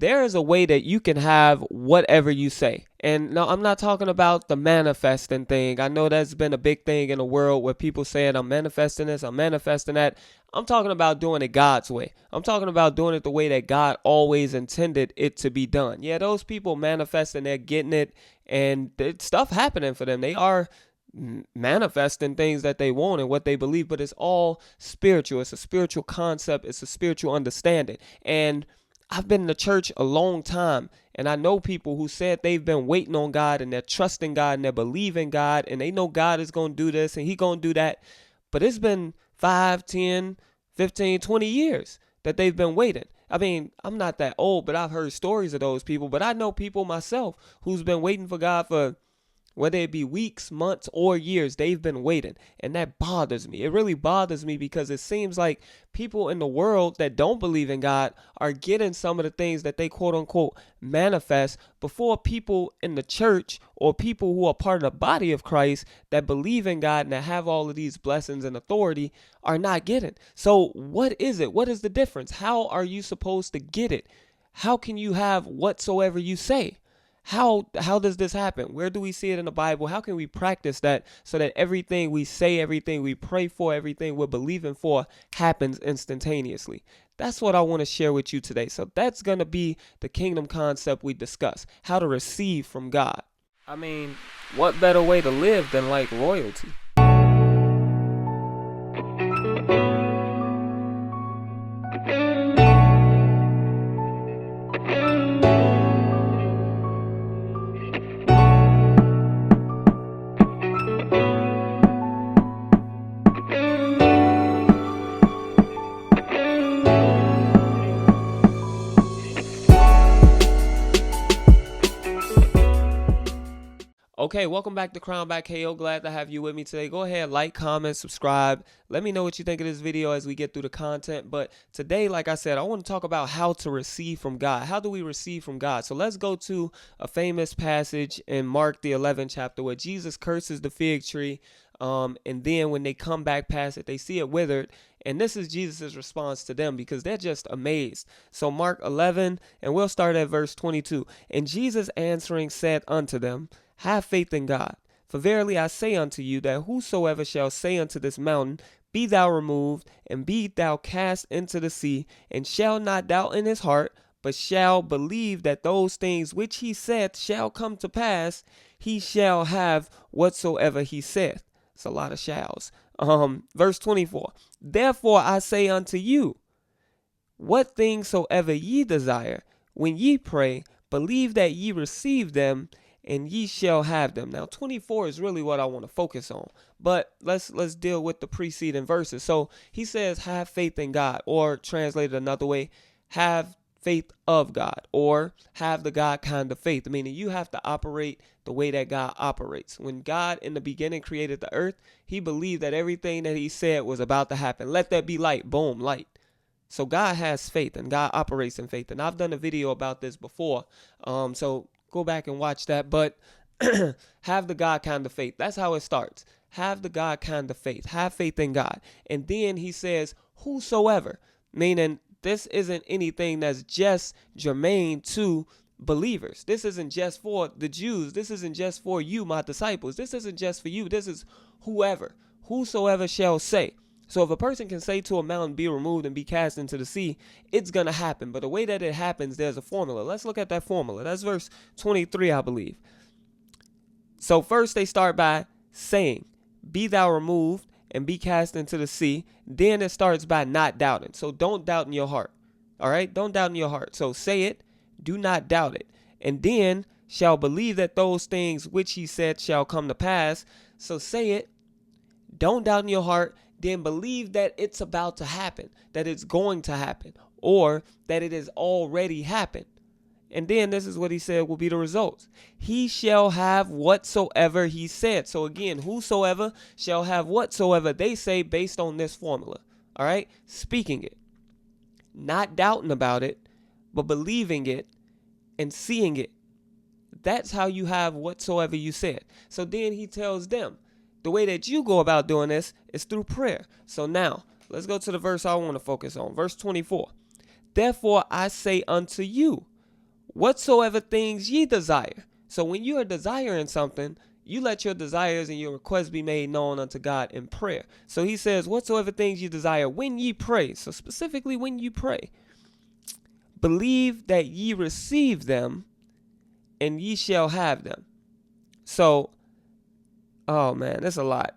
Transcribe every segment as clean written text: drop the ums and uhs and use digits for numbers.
there is a way that you can have whatever you say. And no, I'm not talking about the manifesting thing. I know that's been a big thing in the world where people saying, I'm manifesting this, I'm manifesting that. I'm talking about doing it God's way. I'm talking about doing it the way that God always intended it to be done. Yeah, those people manifesting, they're getting it, and stuff happening for them. They are manifesting things that they want and what they believe, but it's all spiritual. It's a spiritual concept. It's a spiritual understanding. And I've been in the church a long time, and I know people who said they've been waiting on God and they're trusting God and they're believing God and they know God is going to do this and he going to do that. But it's been 5, 10, 15, 20 years that they've been waiting. I mean, I'm not that old, but I've heard stories of those people. But I know people myself who's been waiting for God for whether it be weeks, months, or years, they've been waiting. And that bothers me. It really bothers me because it seems like people in the world that don't believe in God are getting some of the things that they quote unquote manifest before people in the church or people who are part of the body of Christ that believe in God and that have all of these blessings and authority are not getting. So what is it? What is the difference? How are you supposed to get it? How can you have whatsoever you say? How does this happen? Where do we see it in the Bible? How can we practice that so that everything we say, everything we pray for, everything we're believing for happens instantaneously? That's what I want to share with you today. So that's going to be the kingdom concept we discuss, how to receive from God. I mean, what better way to live than like royalty? Okay, welcome back to Crown Back KO. Glad to have you with me today. Go ahead, like, comment, subscribe. Let me know what you think of this video as we get through the content. But today, like I said, I want to talk about how to receive from God. How do we receive from God? So let's go to a famous passage in Mark the 11th chapter where Jesus curses the fig tree. And then when they come back past it, they see it withered. And this is Jesus' response to them because they're just amazed. So Mark 11, and we'll start at verse 22. And Jesus answering said unto them, have faith in God. For verily I say unto you that whosoever shall say unto this mountain, be thou removed, and be thou cast into the sea, and shall not doubt in his heart, but shall believe that those things which he saith shall come to pass, he shall have whatsoever he saith. It's a lot of shalls. Verse 24. Therefore I say unto you, what things soever ye desire, when ye pray, believe that ye receive them, and ye shall have them. Now 24 is really what I want to focus on, but let's deal with the preceding verses. So he says have faith in God, or translated another way, have faith of God, or have the God kind of faith, meaning you have to operate the way that God operates. When God in the beginning created the earth, he believed that everything that he said was about to happen. Let there be light. Boom, light. So God has faith and God operates in faith. And I've done a video about this before. So go back and watch that. But have the God kind of faith. That's how it starts. Have the God kind of faith. Have faith in God. And then he says, whosoever, meaning this isn't anything that's just germane to believers. This isn't just for the Jews. This isn't just for you, my disciples. This isn't just for you. This is whoever, whosoever shall say. So if a person can say to a mountain, be removed and be cast into the sea, it's going to happen. But the way that it happens, there's a formula. Let's look at that formula. That's verse 23, I believe. So first they start by saying, be thou removed and be cast into the sea. Then it starts by not doubting. So don't doubt in your heart. All right? Don't doubt in your heart. So say it. Do not doubt it. And then shall believe that those things which he said shall come to pass. So say it. Don't doubt in your heart. Then believe that it's about to happen, that it's going to happen, or that it has already happened. And then this is what he said will be the results. He shall have whatsoever he said. So again, whosoever shall have whatsoever they say based on this formula. All right? Speaking it, not doubting about it, but believing it and seeing it. That's how you have whatsoever you said. So then he tells them, the way that you go about doing this is through prayer. So now, let's go to the verse I want to focus on. Verse 24. Therefore I say unto you, whatsoever things ye desire. So when you are desiring something, you let your desires and your requests be made known unto God in prayer. So he says, whatsoever things you desire when ye pray. So specifically when you pray, believe that ye receive them and ye shall have them. So, oh man, it's a lot.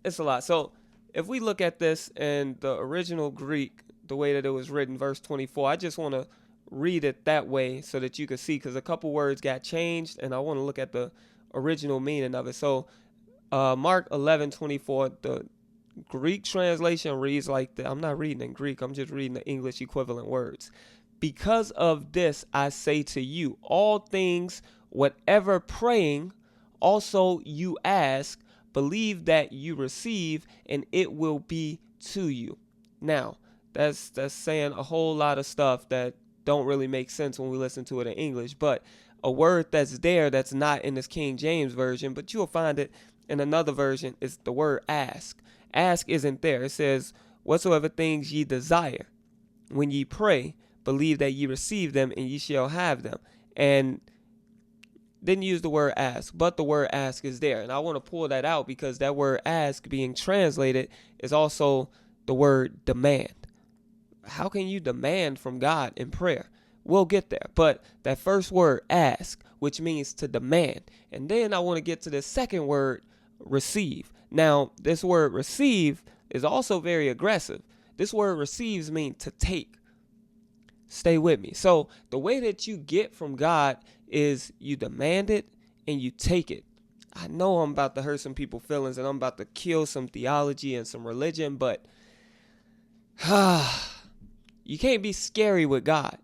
It's a lot. So if we look at this in the original Greek, the way that it was written, verse 24, I just want to read it that way so that you can see, because a couple words got changed and I want to look at the original meaning of it. So Mark 11:24, the Greek translation reads like that. I'm not reading in Greek, I'm just reading the English equivalent words. Because of this I say to you, all things whatever praying also you ask, believe that you receive, and it will be to you. Now that's saying a whole lot of stuff that don't really make sense when we listen to it in English, but a word that's there that's not in this King James version, but you'll find it in another version, is the word ask. Ask isn't there. It says, whatsoever things ye desire when ye pray, believe that ye receive them and ye shall have them. And didn't use the word ask, but the word ask is there. And I want to pull that out because that word ask being translated is also the word demand. How can you demand from God in prayer? We'll get there. But that first word, ask, which means to demand. And then I want to get to the second word, receive. Now, this word receive is also very aggressive. This word receives means to take. Stay with me. So the way that you get from God is you demand it and you take it. I know I'm about to hurt some people's feelings and I'm about to kill some theology and some religion, but you can't be scary with God.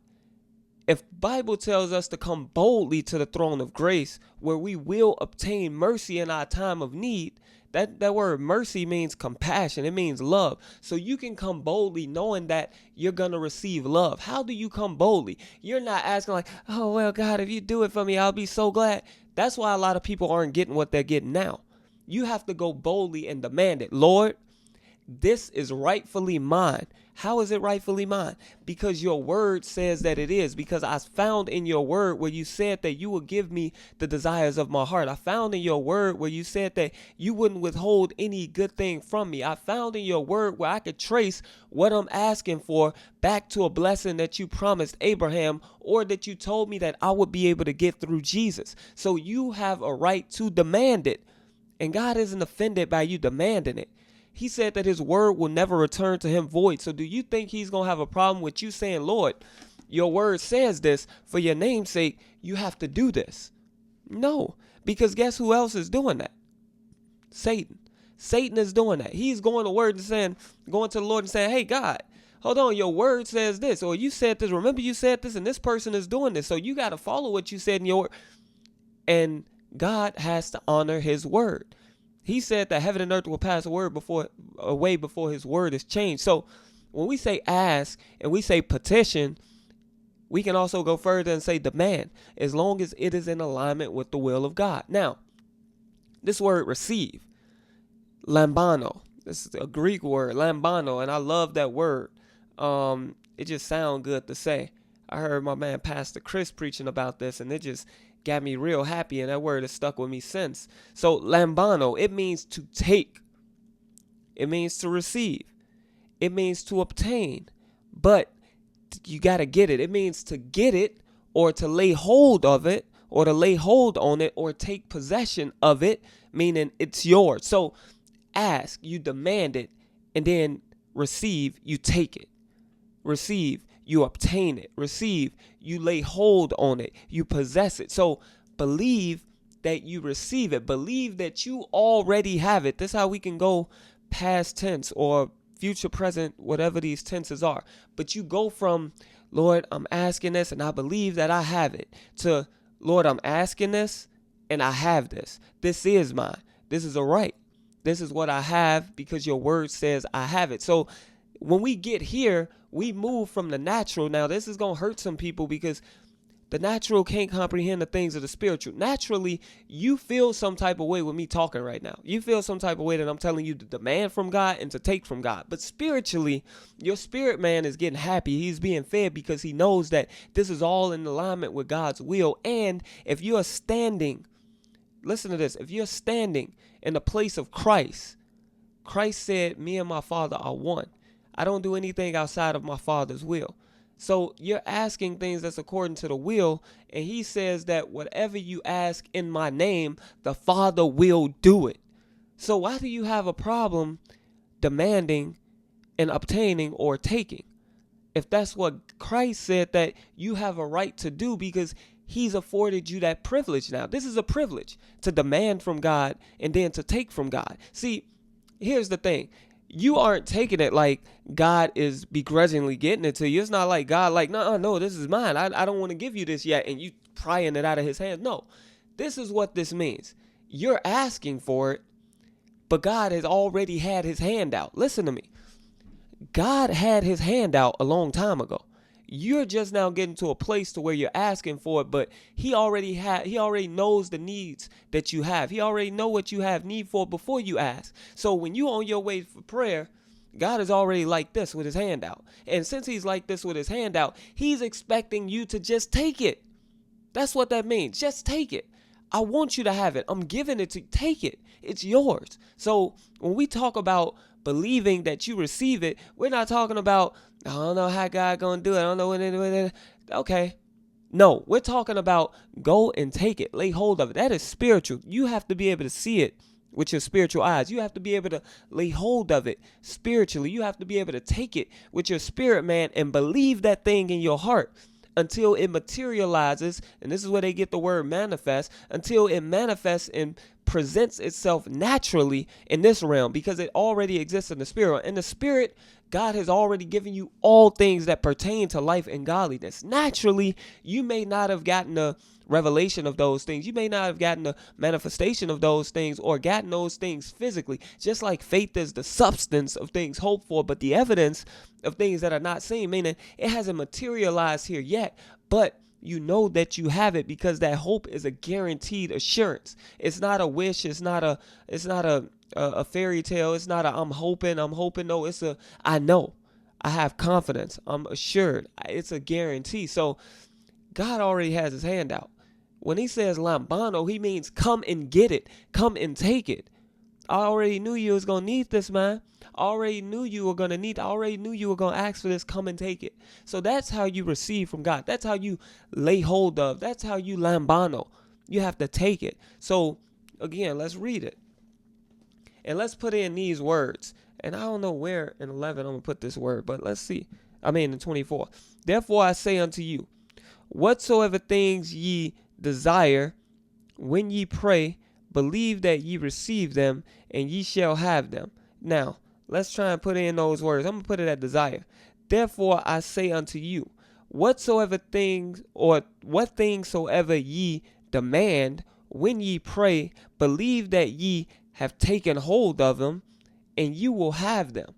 If Bible tells us to come boldly to the throne of grace where we will obtain mercy in our time of need, that word mercy means compassion. It means love. So you can come boldly knowing that you're going to receive love. How do you come boldly? You're not asking like, oh, well, God, if you do it for me, I'll be so glad. That's why a lot of people aren't getting what they're getting now. You have to go boldly and demand it. Lord, this is rightfully mine. How is it rightfully mine? Because your word says that it is. Because I found in your word where you said that you would give me the desires of my heart. I found in your word where you said that you wouldn't withhold any good thing from me. I found in your word where I could trace what I'm asking for back to a blessing that you promised Abraham, or that you told me that I would be able to get through Jesus. So you have a right to demand it. And God isn't offended by you demanding it. He said that his word will never return to him void. So do you think he's going to have a problem with you saying, Lord, your word says this, for your name's sake, you have to do this? No, because guess who else is doing that? Satan. Satan is doing that. He's going to going to the Lord and saying, hey, God, hold on, your word says this, or you said this. Remember you said this, and this person is doing this. So you got to follow what you said in your word. And God has to honor his word. He said that heaven and earth will pass away before his word is changed. So when we say ask and we say petition, we can also go further and say demand, as long as it is in alignment with the will of God. Now, this word receive, lambano, this is a Greek word, lambano, and I love that word. It just sounds good to say. I heard my man Pastor Chris preaching about this, and it just got me real happy, and that word has stuck with me since. So lambano, it means to take. It means to receive. It means to obtain. But you got to get it. It means to get it, or to lay hold of it, or to lay hold on it, or take possession of it, meaning it's yours. So ask, you demand it, and then receive, you take it. Receive, you obtain it. Receive, you lay hold on it. You possess it. So believe that you receive it. Believe that you already have it. This is how we can go past tense or future present, whatever these tenses are. But you go from, Lord, I'm asking this and I believe that I have it, to, Lord, I'm asking this and I have this. This is mine. This is a right. This is what I have because your word says I have it. So when we get here, we move from the natural. Now, this is going to hurt some people because The natural can't comprehend the things of the spiritual. Naturally, you feel some type of way with me talking right now. You feel some type of way that I'm telling you to demand from God and to take from God. But spiritually, your spirit man is getting happy. He's being fed because he knows that this is all in alignment with God's will. And if you are standing, listen to this, if you're standing in the place of Christ, Christ said, me and my Father are one. I don't do anything outside of my Father's will. So you're asking things that's according to the will. And he says that whatever you ask in my name, the Father will do it. So why do you have a problem demanding and obtaining or taking? If that's what Christ said that you have a right to do, because he's afforded you that privilege now. This is a privilege to demand from God and then to take from God. See, here's the thing. You aren't taking it like God is begrudgingly getting it to you. It's not like God like, no, this is mine. I don't want to give you this yet. And you prying it out of his hands. No, this is what this means. You're asking for it, but God has already had his hand out. Listen to me. God had his hand out a long time ago. You're just now getting to a place to where you're asking for it, but he already knows the needs that you have. He already know what you have need for before you ask. So when you on your way for prayer, God is already like this with his hand out. And since he's like this with his hand out, he's expecting you to just take it. That's what that means. Just take it. I want you to have it. I'm giving it to you. Take it. It's yours. So when we talk about believing that you receive it, we're not talking about, I don't know how God gonna do it. I don't know when it. Okay. No, we're talking about go and take it. Lay hold of it. That is spiritual. You have to be able to see it with your spiritual eyes. You have to be able to lay hold of it spiritually. You have to be able to take it with your spirit, man, and believe that thing in your heart until it materializes. And this is where they get the word manifest, until it manifests and presents itself naturally in this realm, because it already exists in the spirit. In the spirit, God has already given you all things that pertain to life and godliness. Naturally, you may not have gotten a revelation of those things. You may not have gotten a manifestation of those things or gotten those things physically. Just like faith is the substance of things hoped for, but the evidence of things that are not seen, meaning it hasn't materialized here yet, but you know that you have it because that hope is a guaranteed assurance. It's not a wish. It's not a fairy tale. It's not a I'm hoping. No, it's a I know. I have confidence. I'm assured. It's a guarantee. So God already has his hand out. When he says lambano, he means come and get it. Come and take it. I already knew you was going to need this, man. I already knew you were going to need. I already knew you were going to ask for this. Come and take it. So that's how you receive from God. That's how you lay hold of. That's how you lambano. You have to take it. So again, let's read it. And let's put in these words. And I don't know where in 11 I'm going to put this word, but let's see. In 24. Therefore I say unto you, whatsoever things ye desire, when ye pray, believe that ye receive them, and ye shall have them. Now, let's try and put in those words. I'm going to put it at desire. Therefore I say unto you, whatsoever things or what things soever ye demand, when ye pray, believe that ye have taken hold of them, and you will have them.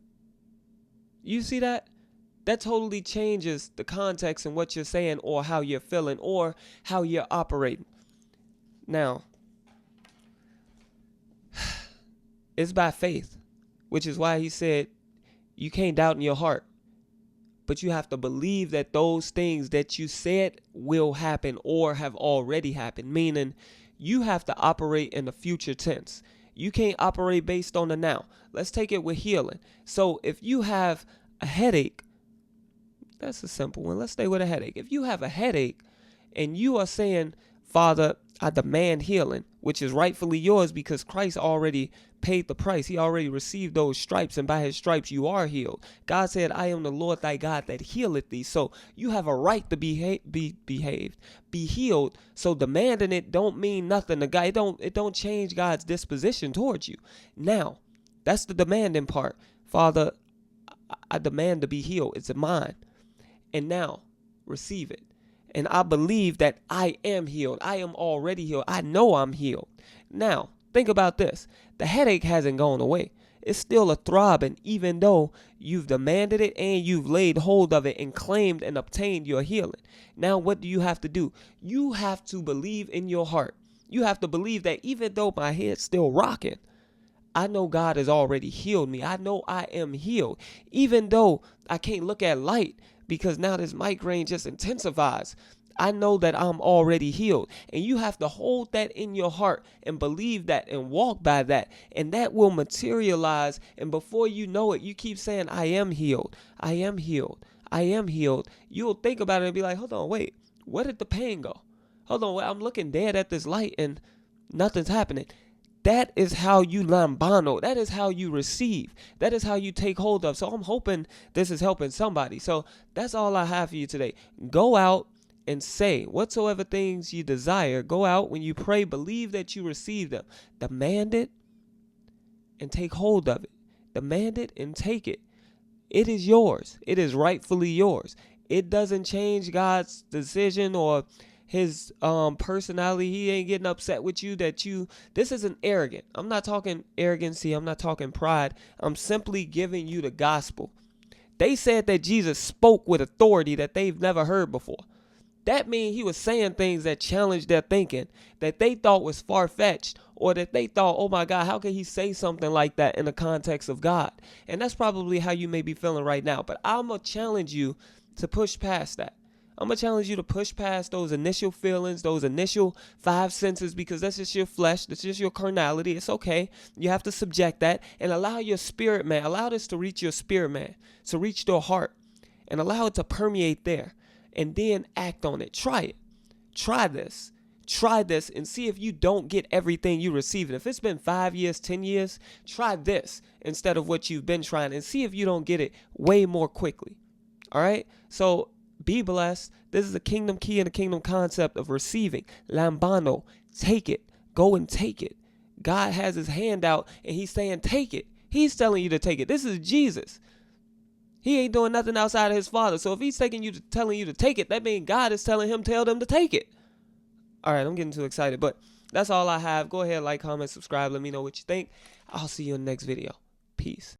You see that? That totally changes the context in what you're saying or how you're feeling or how you're operating. Now, it's by faith, which is why he said you can't doubt in your heart, but you have to believe that those things that you said will happen or have already happened, meaning you have to operate in the future tense. You can't operate based on the now. Let's take it with healing. So if you have a headache, that's a simple one. Let's stay with a headache. If you have a headache and you are saying, Father, I demand healing, which is rightfully yours because Christ already paid the price. He already received those stripes, and by his stripes you are healed. God said, I am the Lord thy God that healeth thee. So you have a right to be healed. So demanding it don't mean nothing to God. It don't change God's disposition towards you. Now, that's the demanding part. Father, I demand to be healed. It's mine. And now, receive it. And I believe that I am healed. I am already healed. I know I'm healed. Now, think about this. The headache hasn't gone away. it's still a throbbing, even though you've demanded it and you've laid hold of it and claimed and obtained your healing. Now, what do you have to do? You have to believe in your heart. You have to believe that even though my head's still rocking, I know God has already healed me. I know I am healed. Even though I can't look at light because now this migraine just intensifies, I know that I'm already healed. And you have to hold that in your heart and believe that and walk by that. And that will materialize. And before you know it, you keep saying, I am healed. I am healed. I am healed. You'll think about it and be like, hold on, wait, where did the pain go? Hold on, I'm looking dead at this light and nothing's happening. That is how you lambano. That is how you receive. That is how you take hold of. So I'm hoping this is helping somebody. So that's all I have for you today. Go out and say whatsoever things you desire. Go out when you pray, believe that you receive them. Demand it and take hold of it. Demand it and take it. It is yours. It is rightfully yours. It doesn't change God's decision or his personality. He ain't getting upset with you this isn't arrogant. I'm not talking arrogancy. I'm not talking pride. I'm simply giving you the gospel. They said that Jesus spoke with authority that they've never heard before. That means he was saying things that challenged their thinking, that they thought was far-fetched, or that they thought, oh my God, how can he say something like that in the context of God? And that's probably how you may be feeling right now. But I'm going to challenge you to push past that. I'm going to challenge you to push past those initial feelings, those initial five senses, because that's just your flesh. That's just your carnality. It's okay. You have to subject that and allow your spirit, man. Allow this to reach your spirit, man, to reach your heart and allow it to permeate there. And then act on it. Try it. Try this. Try this and see if you don't get everything you receive. And if it's been 5 years, 10 years, try this instead of what you've been trying and see if you don't get it way more quickly. All right? So be blessed. This is a kingdom key and a kingdom concept of receiving. Lambano. Take it. Go and take it. God has his hand out and he's saying, take it. He's telling you to take it. This is Jesus. He ain't doing nothing outside of his Father. So if he's telling you to take it, that means God is telling him, tell them to take it. All right, I'm getting too excited, but that's all I have. Go ahead, like, comment, subscribe. Let me know what you think. I'll see you in the next video. Peace.